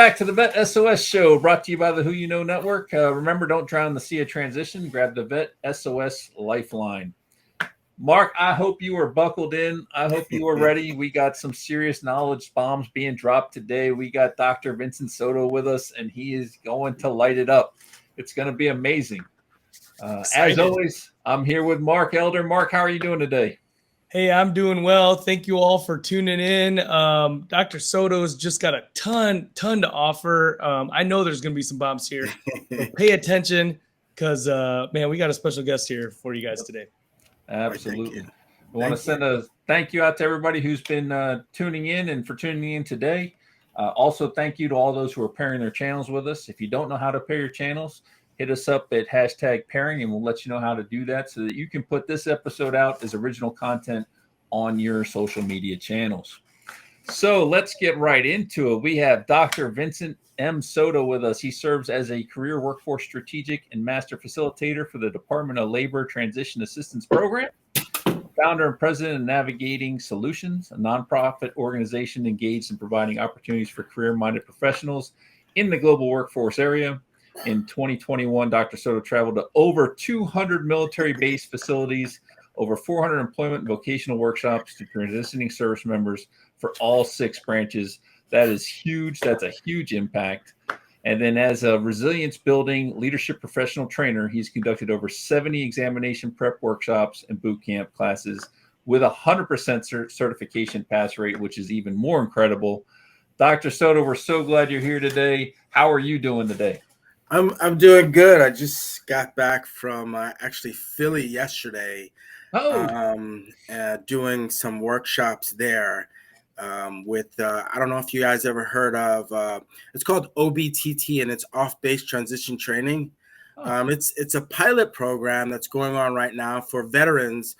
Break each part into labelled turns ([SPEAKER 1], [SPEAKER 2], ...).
[SPEAKER 1] back to the Vet SOS show, brought to you by the Who You Know Network. Remember, don't drown in the sea of transition. Grab the Vet SOS Lifeline. Mark, I hope you are buckled in. I hope you are ready. We got some serious knowledge bombs being dropped today. We got Dr. Vincent Soto with us, and he is going to light it up. It's going to be amazing. As always, I'm here with Mark Elder. Mark, how are you doing today?
[SPEAKER 2] Hey, I'm doing well. Thank you all for tuning in. Dr. Soto's just got a ton to offer. I know there's going to be some bombs here. So pay attention because, man, we got a special guest here for you guys today.
[SPEAKER 1] Absolutely. I want to send a thank you out to everybody who's been tuning in and for tuning in today. Also, thank you to all those who are pairing their channels with us. If you don't know how to pair your channels, hit us up at #pairing and we'll let you know how to do that so that you can put this episode out as original content on your social media channels. So let's get right into it. We have Dr. Vincent M. Soto with us. He serves as a career workforce strategic and master facilitator for the Department of Labor Transition Assistance Program, founder and president of Navigating Solutions, a nonprofit organization engaged in providing opportunities for career-minded professionals in the global workforce area. In 2021, Dr. Soto traveled to over 200 military-based facilities, over 400 employment and vocational workshops to transitioning service members for all 6 branches. That is huge. That's a huge impact. And then as a resilience building leadership professional trainer, he's conducted over 70 examination prep workshops and boot camp classes with a 100% certification pass rate, which is even more incredible. Dr. Soto, we're so glad you're here today. How are you doing today?
[SPEAKER 3] I'm doing good. I just got back from actually Philly yesterday. Doing some workshops there with I don't know if you guys ever heard of it's called OBTT, and it's off-base transition training. It's a pilot program that's going on right now for veterans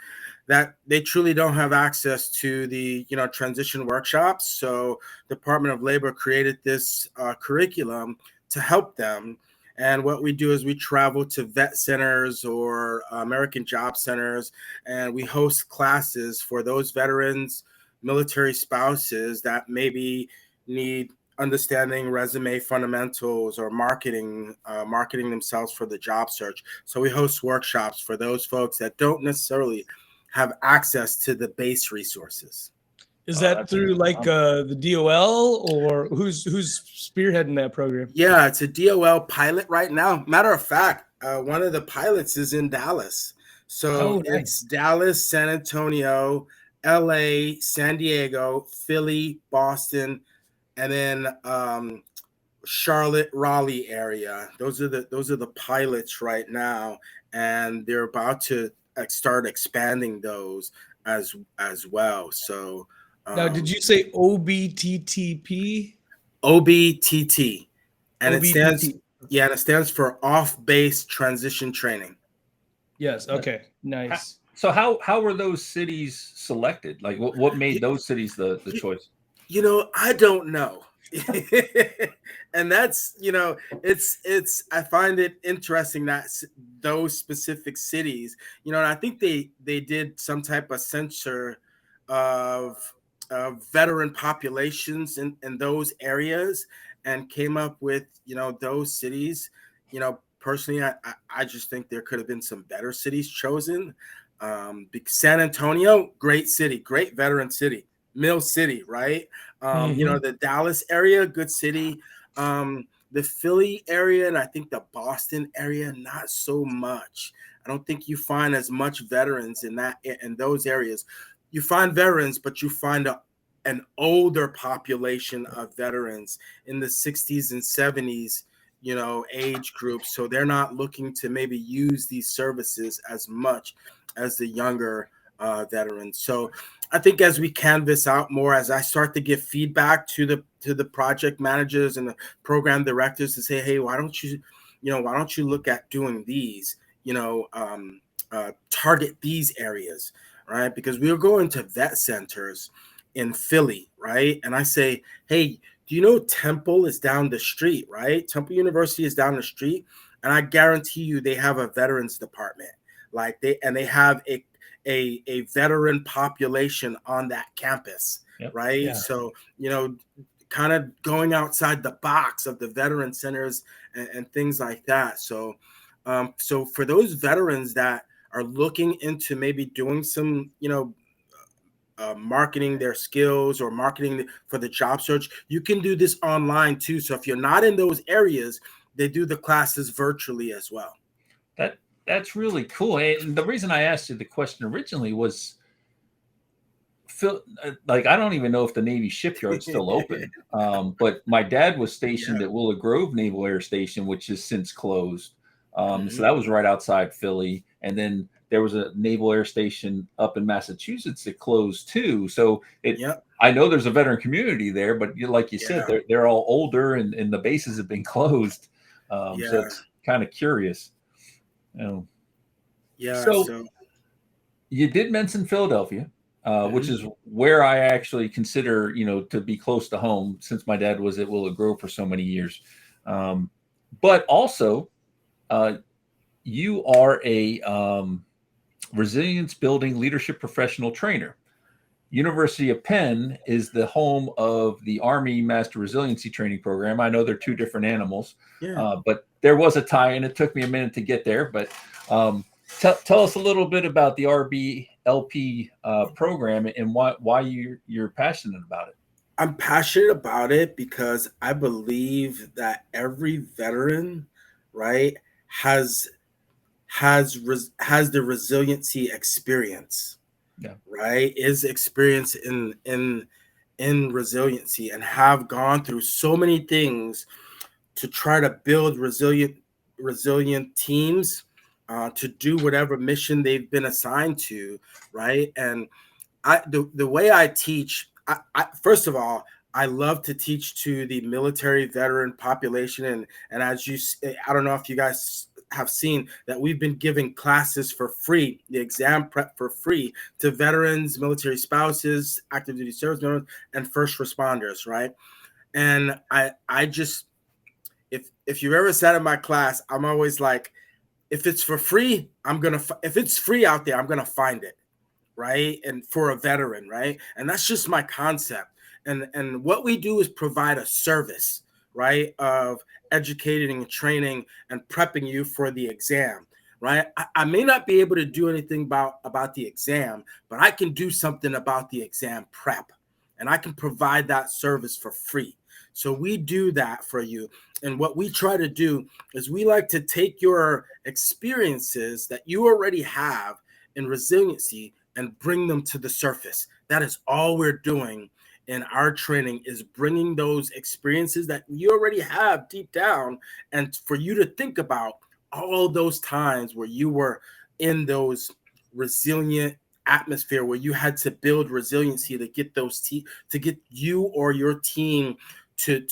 [SPEAKER 3] that they truly don't have access to the transition workshops. So Department of Labor created this curriculum to help them. And what we do is we travel to vet centers or American Job Centers, and we host classes for those veterans, military spouses that maybe need understanding resume fundamentals or marketing themselves for the job search. So we host workshops for those folks that don't necessarily have access to the base resources.
[SPEAKER 2] Is that through like the DOL, or who's spearheading that program?
[SPEAKER 3] Yeah, it's a DOL pilot right now. Matter of fact, one of the pilots is in Dallas. So It's Dallas, San Antonio, LA, San Diego, Philly, Boston, and then Charlotte, Raleigh area. Those are the pilots right now, and they're about to start expanding those as well. So
[SPEAKER 2] now, did you say OBTTP?
[SPEAKER 3] OBTT, and
[SPEAKER 2] OBTT.
[SPEAKER 3] it stands for off-base transition training.
[SPEAKER 2] Yes. Okay. Nice.
[SPEAKER 1] So how were those cities selected? Like what made those cities the choice?
[SPEAKER 3] I don't know. And that's, it's I find it interesting that those specific cities, and I think they did some type of censor of veteran populations in those areas and came up with those cities. Personally, I just think there could have been some better cities chosen. San Antonio, great city, great veteran city. Mill City, right? The Dallas area, good city. The Philly area, and I think the Boston area, not so much. I don't think you find as much veterans in those areas. You find veterans, but you find an older population of veterans in the 60s and 70s, age group. So they're not looking to maybe use these services as much as the younger veterans. So I think as we canvas out more, as I start to give feedback to the project managers and the program directors to say, hey, why don't you look at doing these, target these areas, right? Because we were going to vet centers in Philly, right? And I say, hey, do you know Temple is down the street, right? Temple University is down the street. And I guarantee you they have a veterans department. They have a veteran population on that campus, right? Yeah. So, kind of going outside the box of the veteran centers and things like that. So, so for those veterans that are looking into maybe doing some, marketing their skills or marketing for the job search, you can do this online too. So if you're not in those areas, they do the classes virtually as well.
[SPEAKER 1] That's really cool. And the reason I asked you the question originally was, Phil, like, I don't even know if the Navy shipyard's still open. But my dad was stationed at Willow Grove Naval Air Station, which is since closed. So that was right outside Philly. And then there was a Naval Air Station up in Massachusetts that closed too. So I know there's a veteran community there, but like you said, they're all older and the bases have been closed. So it's kind of curious. So you did mention Philadelphia. Which is where I actually consider, to be close to home, since my dad was at Willow Grove for so many years. But also, you are a resilience building leadership professional trainer. University of Penn is the home of the Army Master Resiliency Training Program. I know they're two different animals, but there was a tie, and it took me a minute to get there. But tell us a little bit about the RBLP program and why you're passionate about it.
[SPEAKER 3] I'm passionate about it because I believe that every veteran, right, has the resiliency experience, right, is experienced in resiliency and have gone through so many things to try to build resilient teams. To do whatever mission they've been assigned to, right? And the way I teach, first of all, I love to teach to the military veteran population, and as I don't know if you guys have seen that we've been giving classes for free, the exam prep for free to veterans, military spouses, active duty service members, and first responders, right? And I just, if you've ever sat in my class, I'm always like, if it's for free, if it's free out there, I'm going to find it. Right. And for a veteran. Right. And that's just my concept. And what we do is provide a service, right, of educating and training and prepping you for the exam. Right. I may not be able to do anything about the exam, but I can do something about the exam prep, and I can provide that service for free. So we do that for you. And what we try to do is we like to take your experiences that you already have in resiliency and bring them to the surface. That is all we're doing in our training, is bringing those experiences that you already have deep down, and for you to think about all those times where you were in those resilient atmosphere, where you had to build resiliency to get to get you or your team to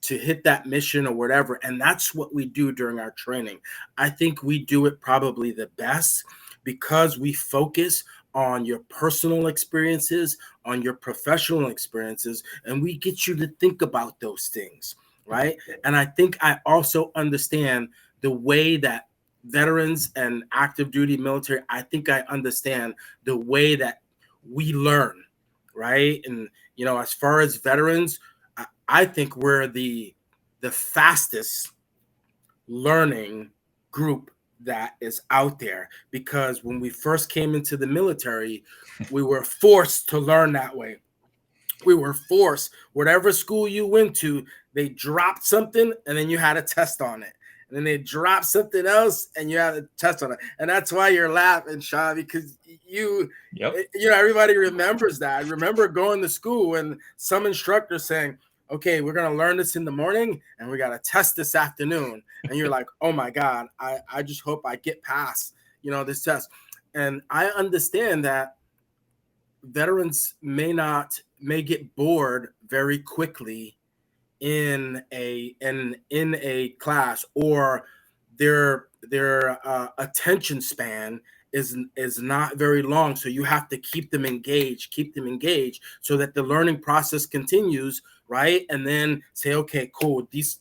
[SPEAKER 3] hit that mission or whatever. And that's what we do during our training. I think we do it probably the best because we focus on your personal experiences, on your professional experiences, and we get you to think about those things, right? And I think I also understand the way that veterans and active duty military, I think I understand the way that we learn, right? And, as far as veterans, I think we're the fastest learning group that is out there, because when we first came into the military, we were forced to learn that way. We were forced, whatever school you went to, they dropped something and then you had a test on it. And then they dropped something else and you had a test on it. And that's why you're laughing, Sean, because everybody remembers that. I remember going to school and some instructor saying, okay, we're going to learn this in the morning and we got to test this afternoon. And you're like, oh my God, I just hope I get past, this test. And I understand that veterans may get bored very quickly in a class, or their attention span is not very long. So you have to keep them engaged so that the learning process continues, right? And then say, okay, cool. These,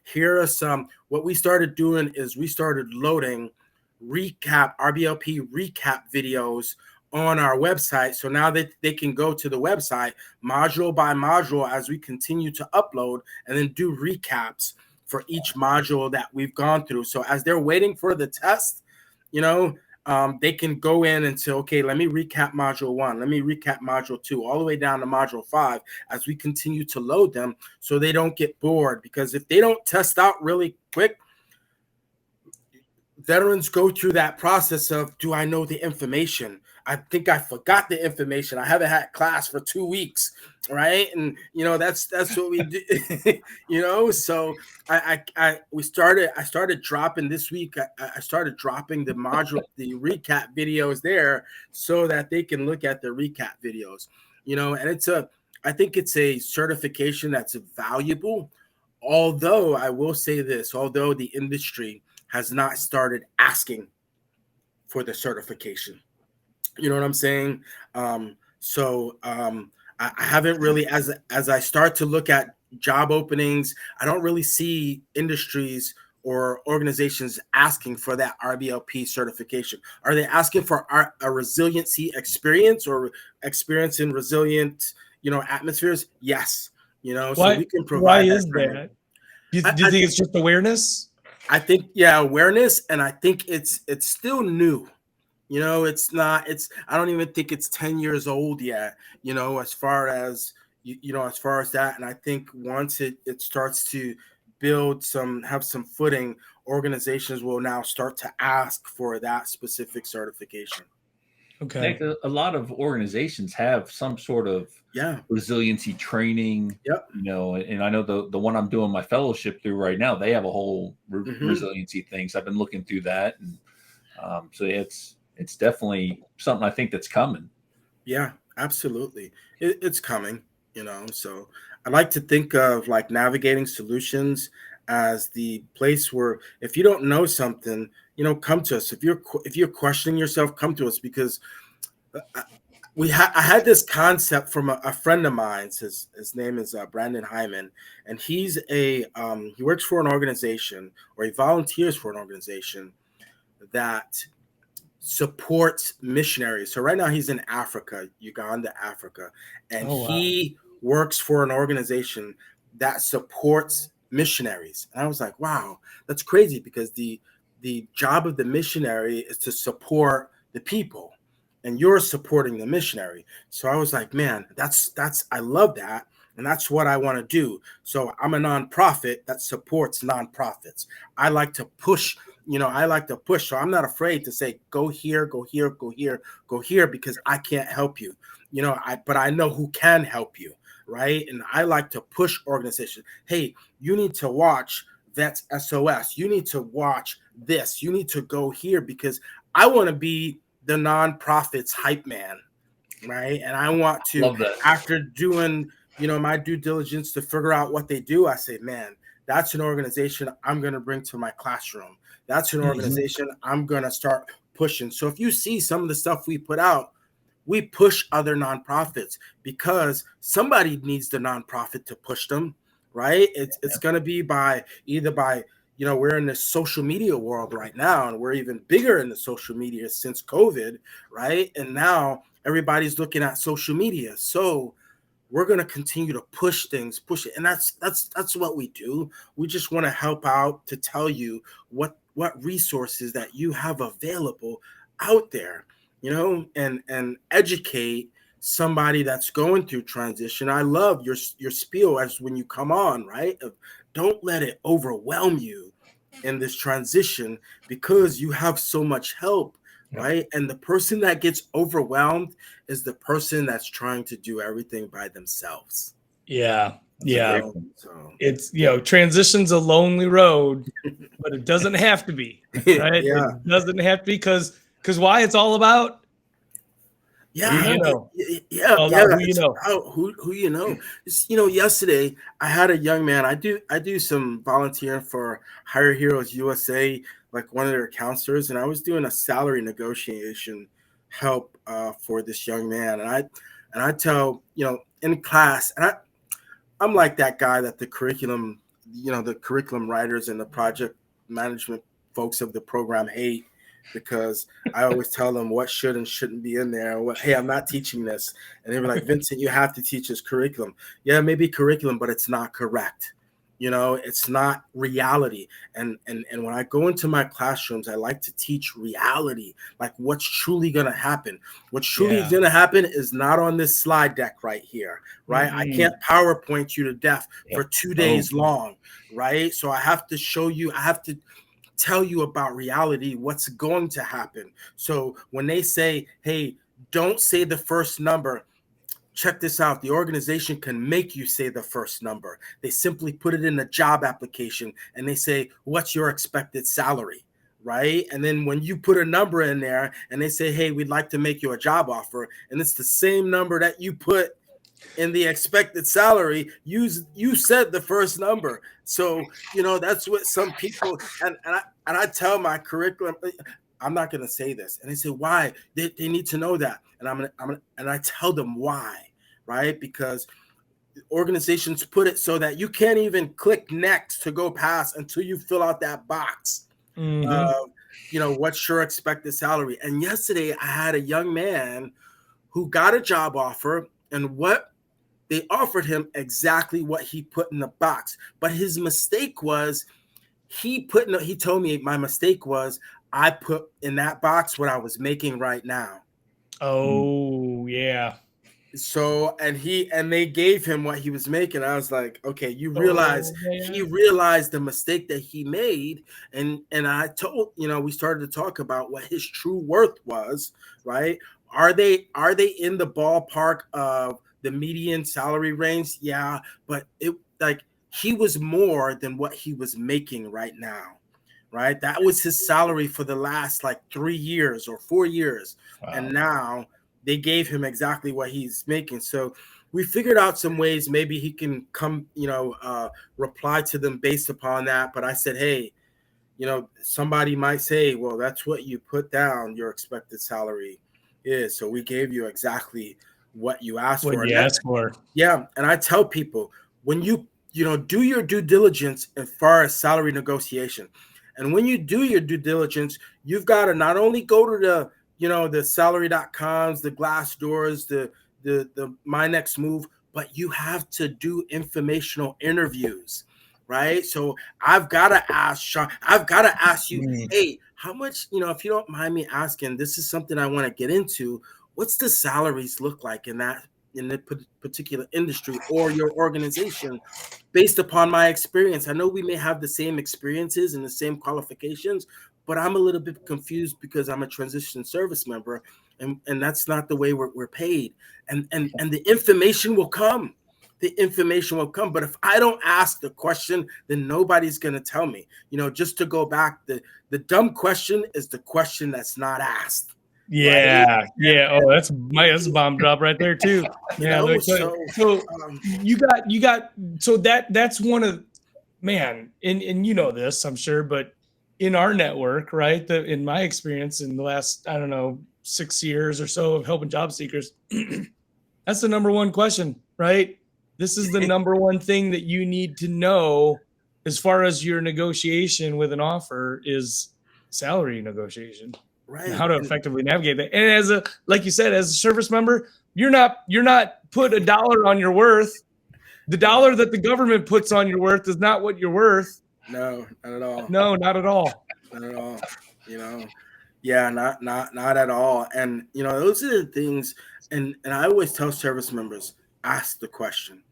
[SPEAKER 3] here are some, what we started doing is we started loading RBLP recap videos on our website. So now that they can go to the website module by module as we continue to upload, and then do recaps for each module that we've gone through. So as they're waiting for the test, they can go in and say, okay, let me recap module 1, let me recap module 2, all the way down to module 5 as we continue to load them, so they don't get bored. Because if they don't test out really quick, veterans go through that process of, do I know the information? I think I forgot the information. I haven't had class for 2 weeks, right? And that's what we do. So I started dropping this week. I started dropping the recap videos there, so that they can look at the recap videos. And I think it's a certification that's valuable. Although I will say this, although the industry has not started asking for the certification. You know what I'm saying? I haven't really, as I start to look at job openings, I don't really see industries or organizations asking for that RBLP certification. Are they asking for a resiliency experience, or experience in resilient, atmospheres? Yes. So we can provide.
[SPEAKER 2] Why is that? Do you think it's just awareness?
[SPEAKER 3] I think, awareness, and I think it's still new. I don't even think it's 10 years old yet, as far as that. And I think once it starts to have some footing, organizations will now start to ask for that specific certification.
[SPEAKER 1] Okay. A lot of organizations have some sort of resiliency training.
[SPEAKER 3] Yep.
[SPEAKER 1] And I know the one I'm doing my fellowship through right now, they have a whole resiliency thing. So I've been looking through that, and so it's definitely something I think that's coming.
[SPEAKER 3] Yeah, absolutely, it's coming. So I like to think of like Navigating Solutions as the place where, if you don't know something, come to us. If you're questioning yourself, come to us, because I had this concept from a friend of mine. His name is Brandon Hyman, and he works for an organization, or he volunteers for an organization that supports missionaries. So right now he's in Africa, Uganda, Africa, and he works for an organization that supports missionaries. And I was like, wow, that's crazy, because the job of the missionary is to support the people, and you're supporting the missionary. So I was like, man, I love that. And that's what I want to do. So I'm a nonprofit that supports nonprofits. I like to push. So I'm not afraid to say, go here, go here, go here, go here, because I can't help you. But I know who can help you, right? And I like to push organizations. Hey, you need to watch Vets S.O.S. You need to watch this. You need to go here, because I want to be the nonprofit's hype man, right? And I want to, after doing, my due diligence to figure out what they do, I say, man, that's an organization I'm going to bring to my classroom. That's an organization I'm going to start pushing. So if you see some of the stuff we put out, we push other nonprofits, because somebody needs the nonprofit to push them, right? It's going to be either by we're in the social media world right now, and we're even bigger in the social media since COVID, right? And now everybody's looking at social media. So we're going to continue to push it. And that's what we do. We just want to help out, to tell you what resources that you have available out there, and educate somebody that's going through transition. I love your spiel as when you come on, right? Don't let it overwhelm you in this transition, because you have so much help, right? And the person that gets overwhelmed is the person that's trying to do everything by themselves.
[SPEAKER 2] Yeah. It's, transition's a lonely road, but it doesn't have to be, right? It doesn't have to be, because why? It's all about who
[SPEAKER 3] you know. Yesterday I had a young man. I do some volunteering for Hire Heroes USA, like one of their counselors, and I was doing a salary negotiation help for this young man, and I tell in class, and I'm like that guy that the curriculum writers and the project management folks of the program hate, because I always tell them what should and shouldn't be in there. What, hey, I'm not teaching this. And they were like, Vincent, you have to teach this curriculum. Yeah, maybe curriculum, but it's not correct. You know, it's not reality. And when I go into my classrooms, I like to teach reality, like what's truly going to happen. What's truly going to happen is not on this slide deck right here, right? I can't PowerPoint you to death for 2 days long, right? So I have to show you, I have to tell you about reality, what's going to happen. So when they say, hey, don't say the first number, check this out. The organization can make you say the first number. They simply put it in a job application and they say, what's your expected salary? Right. And then when you put a number in there and they say, hey, we'd like to make you a job offer, and it's the same number that you put in the expected salary, you said the first number. So, you know, that's what some people, and I tell my curriculum, I'm not going to say this. And they say, why? They need to know that. And I tell them why, right? Because organizations put it so that you can't even click next to go past until you fill out that box. You know, what's your expected salary? And yesterday I had a young man who got a job offer, and what they offered him exactly what he put in the box. But his mistake was he told me my mistake was I put in that box what I was making right now.
[SPEAKER 2] Oh, yeah.
[SPEAKER 3] So, and they gave him what he was making. I was like, okay, you realize he realized the mistake that he made. And I told, you know, we started to talk about what his true worth was, right? Are they in the ballpark of the median salary range? Yeah, but it, like, he was more than what he was making right now, right? That was his salary for the last like 3 years or 4 years. Wow. And now they gave him exactly what he's making. So we figured out some ways maybe he can come, you know, reply to them based upon that. But I said, hey, you know, somebody might say, well, that's what you put down your expected salary is. So we gave you exactly what you asked for.
[SPEAKER 2] You asked for.
[SPEAKER 3] Yeah. And I tell people, when you know, do your due diligence as far as salary negotiation. And when you do your due diligence, you've got to not only go to the, you know, the salary.coms, the Glassdoors, the My Next Move, but you have to do informational interviews, right? So I've got to ask Sean, I've got to ask you, hey, how much, you know, if you don't mind me asking, this is something I want to get into. What's the salaries look like in the particular industry or your organization based upon my experience? I know we may have the same experiences and the same qualifications, but I'm a little bit confused because I'm a transition service member, and that's not the way we're paid. And the information will come. The information will come. But if I don't ask the question, then nobody's going to tell me. You know, just to go back, the dumb question is the question that's not asked.
[SPEAKER 2] Yeah, right? Yeah. Oh, that's a bomb drop right there too. Yeah.
[SPEAKER 3] You know,
[SPEAKER 2] so you got so that's one of, man, and you know this, I'm sure, but in our network, right? In my experience in the last, I don't know, 6 years or so of helping job seekers, that's the number one question, right? This is the number one thing that you need to know as far as your negotiation with an offer is salary negotiation. Right. And how to effectively navigate that. And as a, like you said, as a service member, you're not put $1 on your worth. The dollar that the government puts on your worth is not what you're worth.
[SPEAKER 3] No, not at all.
[SPEAKER 2] No, not at all.
[SPEAKER 3] Not at all. You know, yeah, not at all. And you know, those are the things. And I always tell service members, ask the question.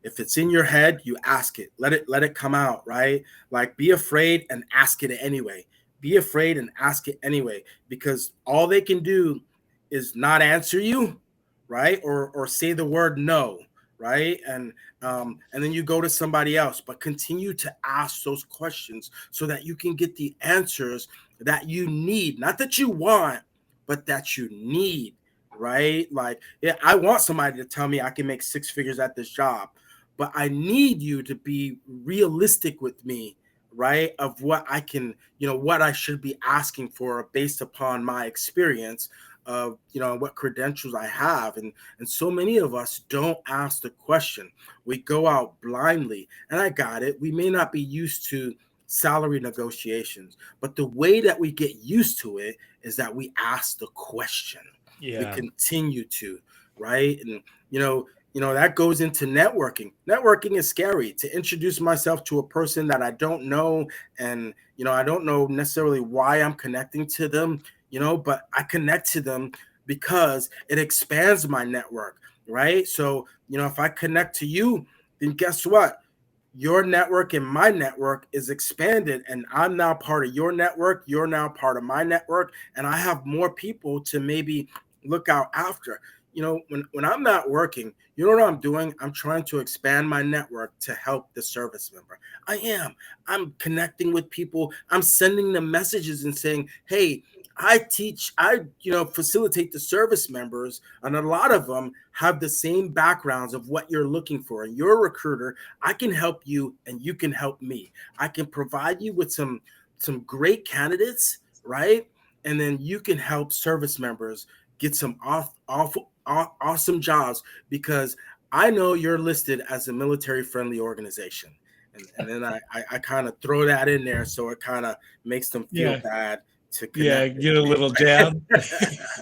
[SPEAKER 3] If it's in your head, you ask it. Let it come out, right? Like, be afraid and ask it anyway. Be afraid and ask it anyway, because all they can do is not answer you, right? Or say the word no, right? And then you go to somebody else, but continue to ask those questions so that you can get the answers that you need, not that you want, but that you need, right? Like, yeah, I want somebody to tell me I can make 6 figures at this job, but I need you to be realistic with me, right? Of what I can, you know, what I should be asking for based upon my experience of, you know, what credentials I have. And so many of us don't ask the question. We go out blindly, and I got it. We may not be used to salary negotiations. But the way that we get used to it is that we ask the question.
[SPEAKER 2] Yeah.
[SPEAKER 3] We continue to, right? And that goes into networking. Networking is scary. To introduce myself to a person that I don't know, and I don't know necessarily why I'm connecting to them, but I connect to them because it expands my network, right? So, if I connect to you, then guess what? Your network and my network is expanded, and I'm now part of your network. You're now part of my network, and I have more people to maybe look out after. When I'm not working, you know what I'm doing? I'm trying to expand my network to help the service member. I'm connecting with people. I'm sending them messages and saying, hey, I facilitate the service members, and a lot of them have the same backgrounds of what you're looking for. And you're a recruiter. I can help you, and you can help me. I can provide you with some great candidates, and then you can help service members get some awesome jobs, because I know you're listed as a military-friendly organization. And then I kind of throw that in there, so it kind of makes them feel bad.
[SPEAKER 2] Get a little jab.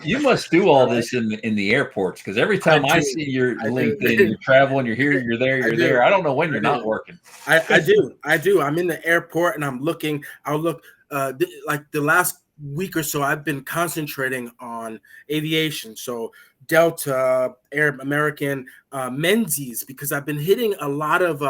[SPEAKER 1] You must do all this in the airports, because every time I see your LinkedIn, you're traveling, you're here, you're there, you're there. I don't know when you're not working.
[SPEAKER 3] I do. I'm in the airport and I'm looking. I'll look like the last week or so, I've been concentrating on aviation. So Delta, American, Menzies, because I've been hitting a lot of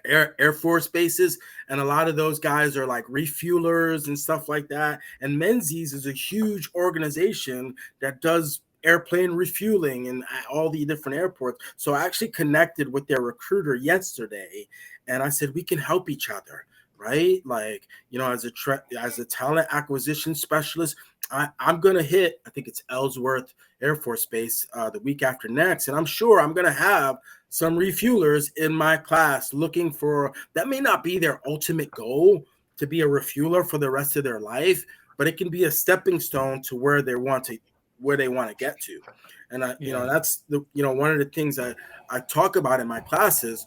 [SPEAKER 3] Air Force bases, and a lot of those guys are like refuelers and stuff like that. And Menzies is a huge organization that does airplane refueling in all the different airports. So I actually connected with their recruiter yesterday, and I said, we can help each other, right? Like, as a talent acquisition specialist, I'm going to hit, I think it's Ellsworth Air Force Base the week after next. And I'm sure I'm going to have some refuelers in my class looking for, that may not be their ultimate goal to be a refueler for the rest of their life, but it can be a stepping stone to where they want to get to. And that's one of the things I talk about in my classes.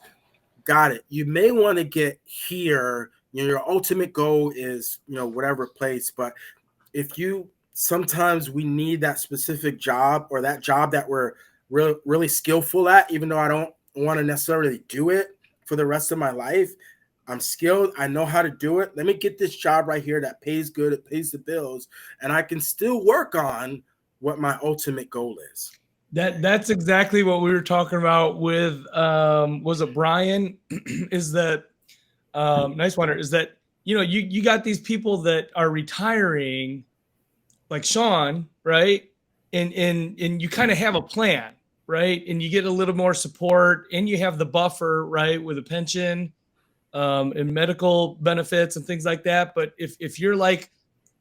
[SPEAKER 3] Got it. You may want to get here. Your ultimate goal is, whatever place, but sometimes we need that specific job, or that job that we're really skillful at, even though I don't want to necessarily do it for the rest of my life. I'm skilled. I know how to do it. Let me get this job right here that pays good. It pays the bills, and I can still work on what my ultimate goal is.
[SPEAKER 2] That's exactly what we were talking about with, was it Brian? Is that nice wonder? Is that, you got these people that are retiring, like Sean, right? And you kind of have a plan, right? And you get a little more support, and you have the buffer, right, with a pension, and medical benefits and things like that. But if you're like,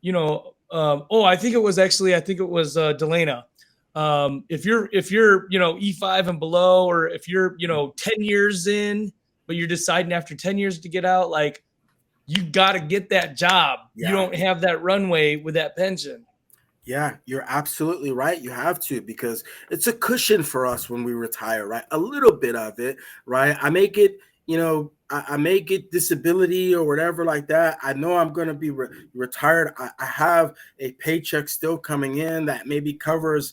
[SPEAKER 2] I think it was Delana. If you're E5 and below, or if you're 10 years in, but you're deciding after 10 years to get out, like, you got to get that job. You don't have that runway with that pension.
[SPEAKER 3] Yeah, you're absolutely right. You have to, because it's a cushion for us when we retire, right? A little bit of it, right? I may get, I may get disability or whatever like that. I know I'm going to be retired. I have a paycheck still coming in that maybe covers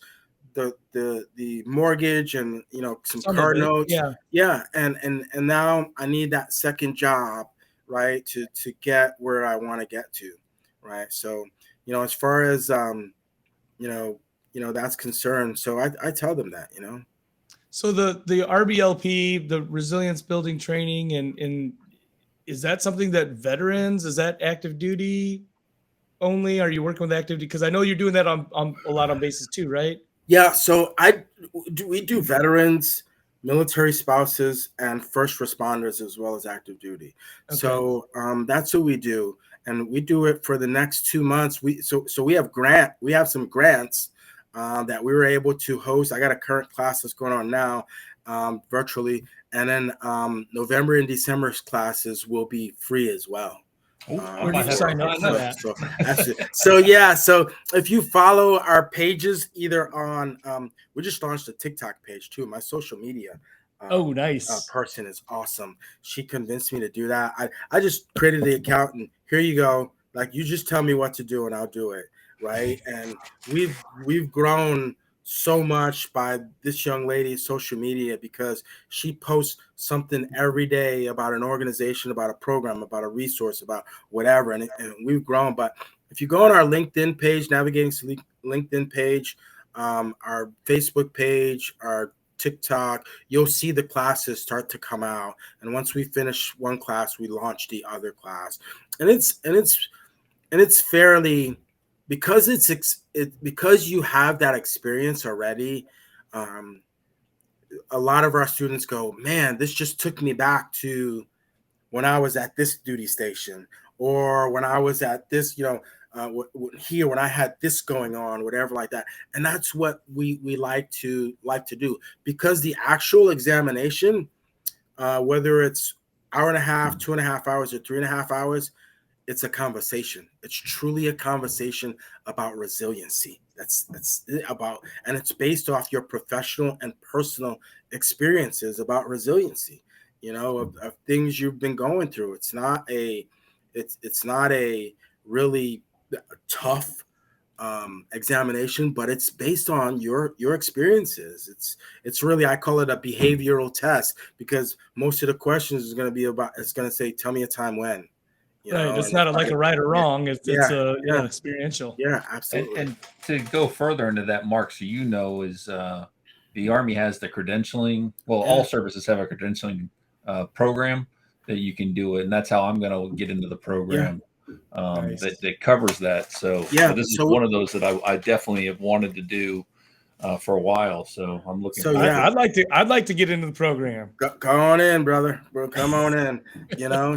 [SPEAKER 3] the mortgage and some car notes. And now I need that second job, right, to get where I want to get to, right? So as far as that's concerned, so I tell them that.
[SPEAKER 2] So the RBLP, the resilience building training, and is that something that veterans, is that active duty only? Are you working with active duty? Because I know you're doing that on a lot on bases too, right?
[SPEAKER 3] Yeah, so we do veterans, military spouses, and first responders, as well as active duty. Okay. So that's what we do, and we do it for the next 2 months. We have some grants that we were able to host. I got a current class that's going on now virtually, and then November and December's classes will be free as well.
[SPEAKER 2] Where do you sign up for that?
[SPEAKER 3] So if you follow our pages, either on we just launched a TikTok page too, my social media,
[SPEAKER 2] Nice.
[SPEAKER 3] person is awesome. She convinced me to do that. I just created the account and here you go. Like, you just tell me what to do and I'll do it. Right. And we've grown so much by this young lady's social media because she posts something every day about an organization, about a program, about a resource, about whatever. And we've grown. But if you go on our LinkedIn page, navigating to LinkedIn page, our Facebook page, our TikTok, you'll see the classes start to come out. And once we finish one class, we launch the other class. And it's fairly, because because you have that experience already. A lot of our students go, man, this just took me back to when I was at this duty station, or when I was at this, here when I had this going on, whatever like that. And that's what we like to do, because the actual examination, whether it's hour and a half, 2.5 hours, or 3.5 hours, it's a conversation. It's truly a conversation about resiliency. That's about, and it's based off your professional and personal experiences about resiliency, of things you've been going through. It's not a really tough examination, but it's based on your experiences. It's really, I call it a behavioral test, because most of the questions is going to be about, it's going to say, tell me a time when.
[SPEAKER 2] Right. It's not like a right or wrong. It's experiential.
[SPEAKER 3] Yeah, absolutely.
[SPEAKER 1] And to go further into that, Mark, so is the Army has the credentialing. Well, all services have a credentialing program that you can do it, and that's how I'm going to get into the program.
[SPEAKER 3] Nice.
[SPEAKER 1] that covers that. So this is one of those that I definitely have wanted to do for a while. So I'm looking.
[SPEAKER 2] So I'd like to get into the program.
[SPEAKER 3] Go on in, brother. Bro, come on in.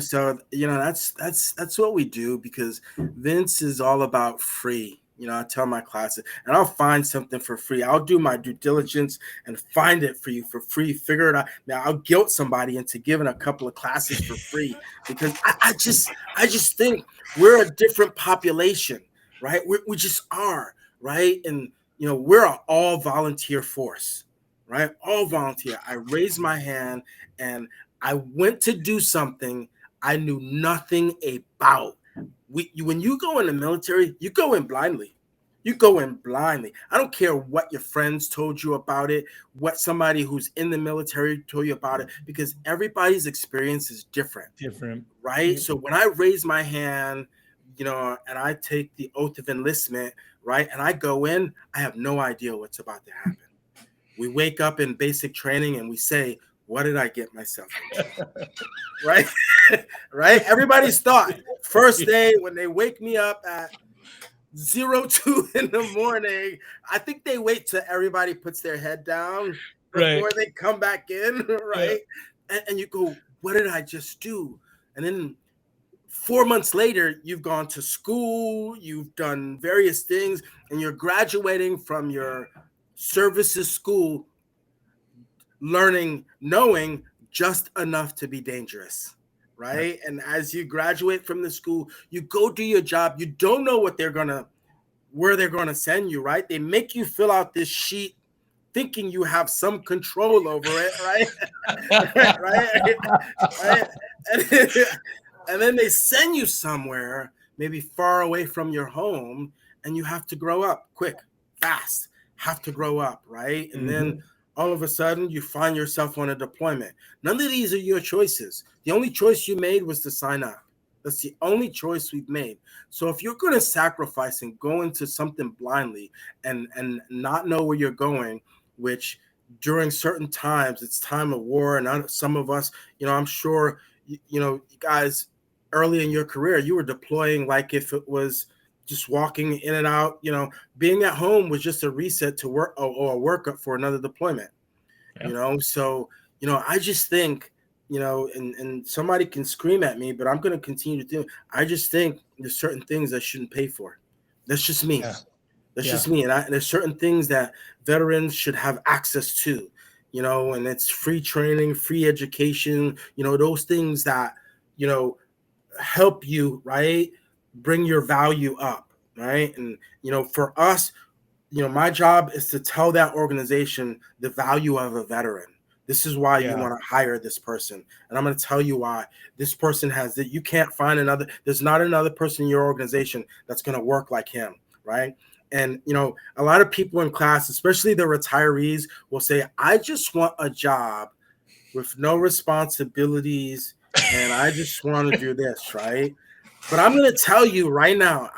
[SPEAKER 3] So that's what we do, because Vince is all about free. I tell my classes, and I'll find something for free. I'll do my due diligence and find it for you for free. Figure it out. Now I'll guilt somebody into giving a couple of classes for free, because I just think we're a different population, right? We just are, right? And we're an all volunteer force, right? All volunteer. I raised my hand and I went to do something I knew nothing about. When you go in the military, you go in blindly. You go in blindly. I don't care what your friends told you about it, what somebody who's in the military told you about it, because everybody's experience is different. Right? So when I raise my hand, and I take the oath of enlistment, right? And I go in, I have no idea what's about to happen. We wake up in basic training and we say, what did I get myself into? Right? Right? Everybody's thought, first day when they wake me up at 02 in the morning, I think they wait till everybody puts their head down before they come back in, right? Yeah. And you go, what did I just do? And then 4 months later, you've gone to school, you've done various things, and you're graduating from your services school, knowing just enough to be dangerous, right? Yeah. And as you graduate from the school, you go do your job. You don't know where they're gonna send you, right? They make you fill out this sheet thinking you have some control over it, right? right? And then they send you somewhere, maybe far away from your home, and you have to grow up quick, fast, have to grow up, right? And then all of a sudden you find yourself on a deployment. None of these are your choices. The only choice you made was to sign up. That's the only choice we've made. So if you're going to sacrifice and go into something blindly and not know where you're going, which during certain times, it's time of war, and some of us, I'm sure, you guys, early in your career, you were deploying like if it was just walking in and out, being at home was just a reset to work or a workup for another deployment, So, I just think, and somebody can scream at me, but I'm going to continue to do it. I just think there's certain things I shouldn't pay for. That's just me. Yeah. That's just me. And there's certain things that veterans should have access to, and it's free training, free education, those things that, help you, right? Bring your value up, right? And, for us, my job is to tell that organization the value of a veteran, This is why you want to hire this person. And I'm going to tell you why. This person has that. You can't find another. There's not another person in your organization that's going to work like him, right? And, you know, a lot of people in class, especially the retirees, will say, I just want a job with no responsibilities, and I just want to do this, right? But I'm going to tell you right now,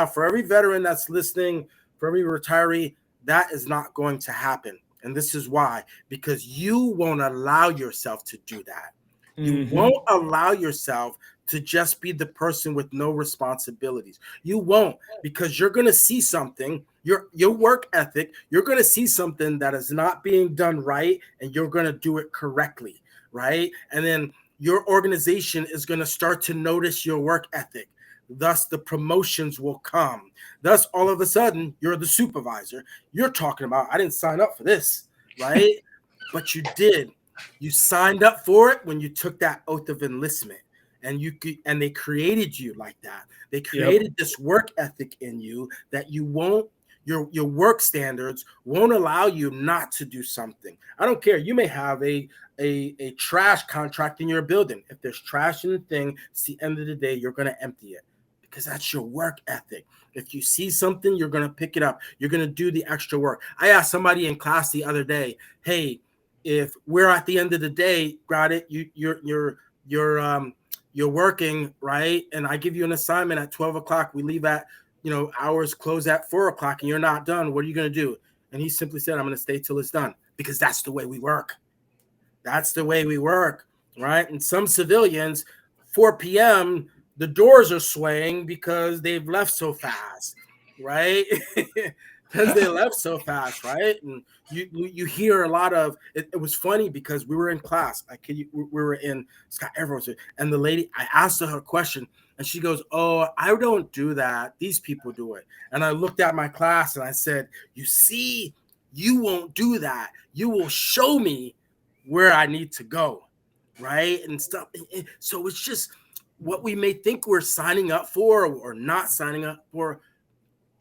[SPEAKER 3] for every veteran that's listening, for every retiree, that is not going to happen. And this is why, because you won't allow yourself to do that. You won't allow yourself to just be the person with no responsibilities. You won't, because you're going to see something, your work ethic, you're going to see something that is not being done right, and you're going to do it correctly, right? And then your organization is going to start to notice your work ethic. Thus, the promotions will come. Thus, all of a sudden, you're the supervisor. You're talking about, I didn't sign up for this, right? But you did. You signed up for it when you took that oath of enlistment, and they created you like that. They created this work ethic in you that you won't. Your work standards won't allow you not to do something. I don't care. You may have a trash contract in your building. If there's trash in the thing, it's the end of the day, you're going to empty it, because that's your work ethic. If you see something, you're going to pick it up. You're going to do the extra work. I asked somebody in class the other day, hey, if we're at the end of the day, got it, you're working, right? And I give you an assignment at 12 o'clock. We leave at, hours close at 4 o'clock, and you're not done. What are you going to do? And he simply said, I'm going to stay till it's done, because that's the way we work. That's the way we work, right? And some civilians, 4 p.m., the doors are swaying because they've left so fast, right? Because they left so fast, right? And you hear a lot of it. It was funny because we were in class. We were in Scott Everett, and the lady, I asked her a question, and she goes, "Oh, I don't do that. These people do it." And I looked at my class and I said, "You see, you won't do that. You will show me where I need to go, right?" And stuff. So it's just what we may think we're signing up for or not signing up for.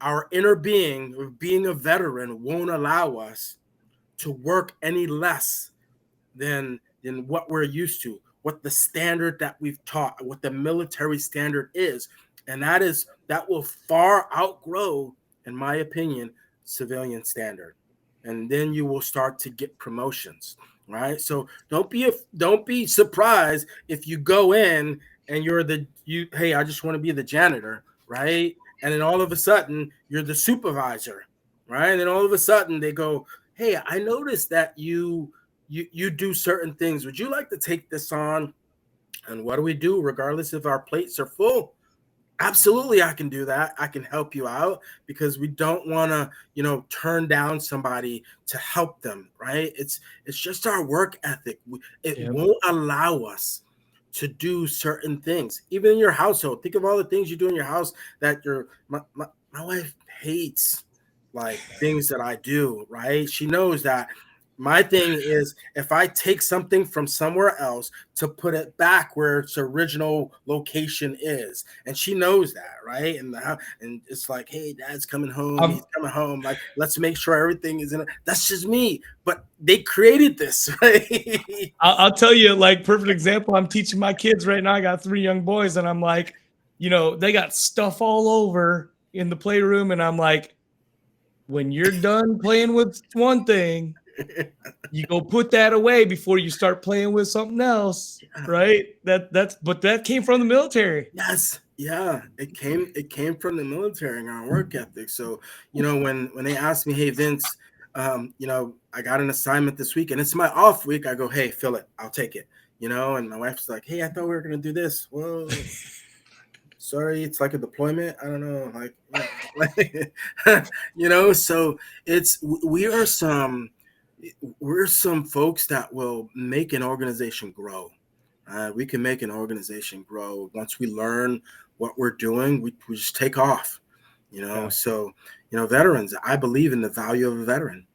[SPEAKER 3] Our inner being of being a veteran won't allow us to work any less than what we're used to, what the standard that we've taught, what the military standard is. And that will far outgrow, in my opinion, civilian standard. And then you will start to get promotions, right? So don't be surprised if you go in and hey, I just want to be the janitor, right? And then all of a sudden you're the supervisor, right? And then all of a sudden they go, hey, I noticed that you do certain things. Would you like to take this on? And what do we do regardless if our plates are full? Absolutely, I can do that. I can help you out, because we don't want to, turn down somebody to help them, right? It's just our work ethic. It won't allow us to do certain things, even in your household. Think of all the things you do in your house that my wife hates, like things that I do, right? She knows that my thing is, if I take something from somewhere else to put it back where its original location is, and she knows that, right? And it's like, hey, Dad's coming home. He's coming home. Like, let's make sure everything is in it. That's just me. But they created this, right?
[SPEAKER 2] I'll tell you, like, perfect example. I'm teaching my kids right now. I got 3 young boys, and I'm like, they got stuff all over in the playroom, and I'm like, when you're done playing with one thing, you go put that away before you start playing with something else, right? But that came from the military.
[SPEAKER 3] Yes, yeah, it came from the military and our work ethic. So when they asked me, hey Vince, I got an assignment this week and it's my off week, I go, hey, fill it, I'll take it. And my wife's like, hey, I thought we were gonna do this. Well, sorry, it's like a deployment. I don't know, So we're some folks that will make an organization grow. We can make an organization grow once we learn what we're doing. We just take off, So, veterans, I believe in the value of a veteran.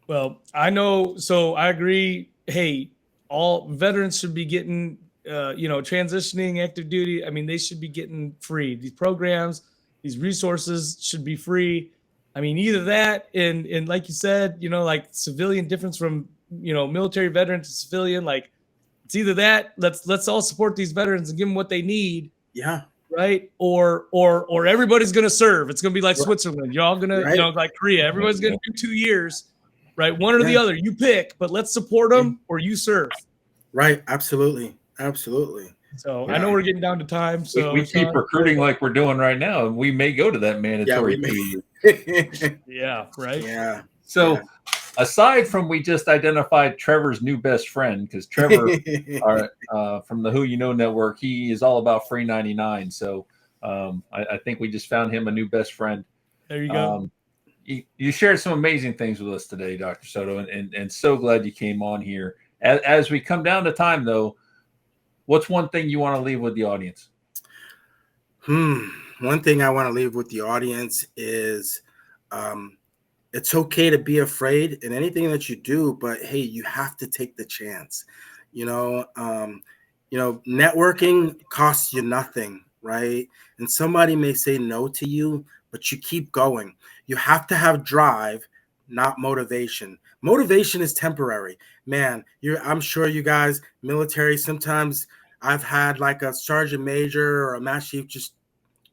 [SPEAKER 2] Well, I know. So I agree. Hey, all veterans should be getting, transitioning active duty. I mean, they should be getting free. These programs, these resources should be free. I mean, either that and like you said, like civilian difference from military veteran to civilian. Like, it's either that. Let's all support these veterans and give them what they need.
[SPEAKER 3] Yeah.
[SPEAKER 2] Right. Or everybody's going to serve. It's going to be like Switzerland. You're all going to, like Korea. Everybody's going to do 2 years. Right. One or the other. You pick. But let's support them or you serve.
[SPEAKER 3] Right. Absolutely. Absolutely.
[SPEAKER 2] So I know we're getting down to time. So
[SPEAKER 1] we keep recruiting like we're doing right now, and we may go to that mandatory.
[SPEAKER 2] Yeah, right.
[SPEAKER 3] Yeah.
[SPEAKER 1] So aside from we just identified Trevor's new best friend, because Trevor from the Who You Know Network, he is all about free 99. So I think we just found him a new best friend.
[SPEAKER 2] There you go.
[SPEAKER 1] You shared some amazing things with us today, Dr. Soto, and so glad you came on here. As we come down to time, though, what's one thing you want to leave with the audience?
[SPEAKER 3] One thing I want to leave with the audience is it's okay to be afraid in anything that you do, but hey, you have to take the chance. Networking costs you nothing, right? And somebody may say no to you, but you keep going. You have to have drive, not motivation. Motivation is temporary. Man, I'm sure you guys, military, sometimes I've had like a sergeant major or a master chief just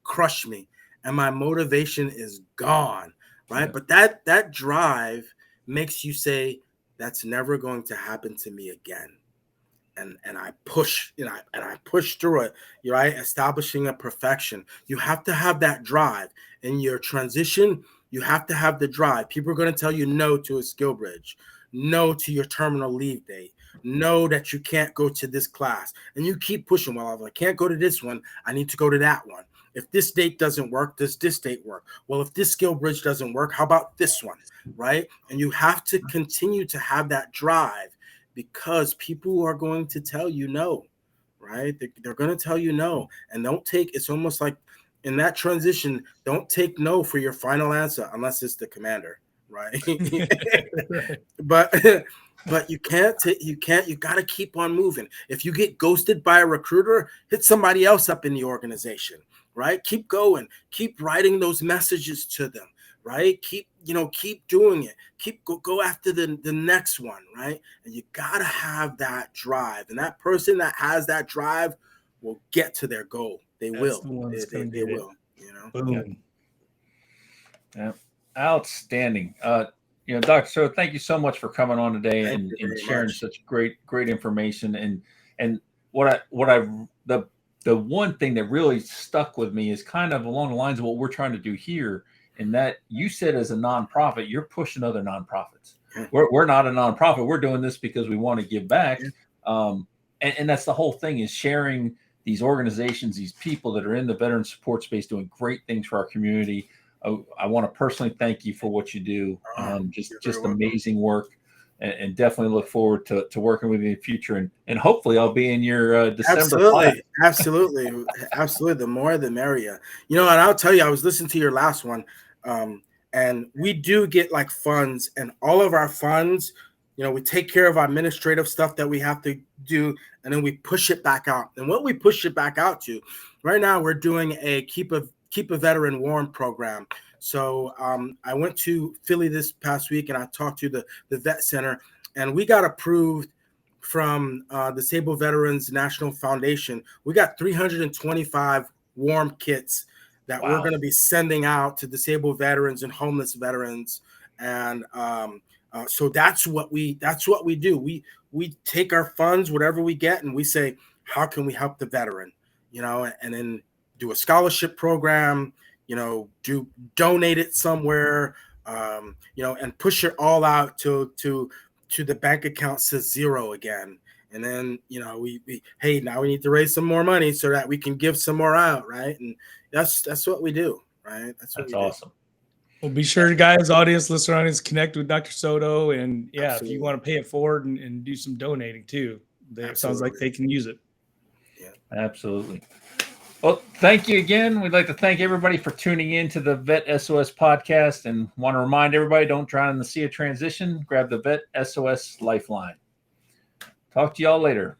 [SPEAKER 3] crush me and my motivation is gone, right? But that drive makes you say, that's never going to happen to me again. And I push, and I push through it, right? Establishing a perfection. You have to have that drive in your transition. You have to have the drive. People are going to tell you no to a skill bridge, no to your terminal leave date, no that you can't go to this class. And you keep pushing. Well, I can't go to this one. I need to go to that one. If this date doesn't work, does this date work? Well, if this skill bridge doesn't work, how about this one, right? And you have to continue to have that drive because people are going to tell you no, right? They're going to tell you no. And it's almost like in that transition, don't take no for your final answer unless it's the commander, right? But you got to keep on moving. If you get ghosted by a recruiter, hit somebody else up in the organization, right? Keep going, keep writing those messages to them, right? Keep doing it. Go after the next one, right? And you got to have that drive. And that person that has that drive will get to their goal. They will. They will.
[SPEAKER 2] Boom.
[SPEAKER 1] Yeah. Outstanding. Dr. Soto, thank you so much for coming on today and sharing such great information. And the one thing that really stuck with me is kind of along the lines of what we're trying to do here. In that you said as a nonprofit, you're pushing other nonprofits. We're not a nonprofit. We're doing this because we want to give back. And that's the whole thing, is sharing these organizations, these people that are in the veteran support space doing great things for our community. I want to personally thank you for what you do. Just amazing work, and definitely look forward to working with you in the future. And hopefully I'll be in your December class.
[SPEAKER 3] Absolutely. The more the merrier. And I'll tell you, I was listening to your last one, and we do get like funds, and all of our funds, we take care of our administrative stuff that we have to do, and then we push it back out. And what we push it back out to, right now we're doing a Keep a Veteran Warm program. So I went to Philly this past week, and I talked to the Vet Center, and we got approved from Disabled Veterans National Foundation. We got 325 warm kits that we're going to be sending out to disabled veterans and homeless veterans. And so that's what we do. We take our funds, whatever we get, and we say, how can we help the veteran? And then do a scholarship program, donate it somewhere, and push it all out to the bank account says zero again. And then, hey, now we need to raise some more money so that we can give some more out. Right. And that's what we do. Right. That's
[SPEAKER 1] awesome.
[SPEAKER 2] Well, be sure, guys, audience, listener audience, connect with Dr. Soto. And
[SPEAKER 3] Absolutely.
[SPEAKER 2] If you want to pay it forward and do some donating too, it sounds like they can use it.
[SPEAKER 3] Yeah,
[SPEAKER 1] absolutely. Well, thank you again. We'd like to thank everybody for tuning in to the Vet SOS podcast, and want to remind everybody, don't drown in the sea of transition. Grab the Vet SOS Lifeline. Talk to y'all later.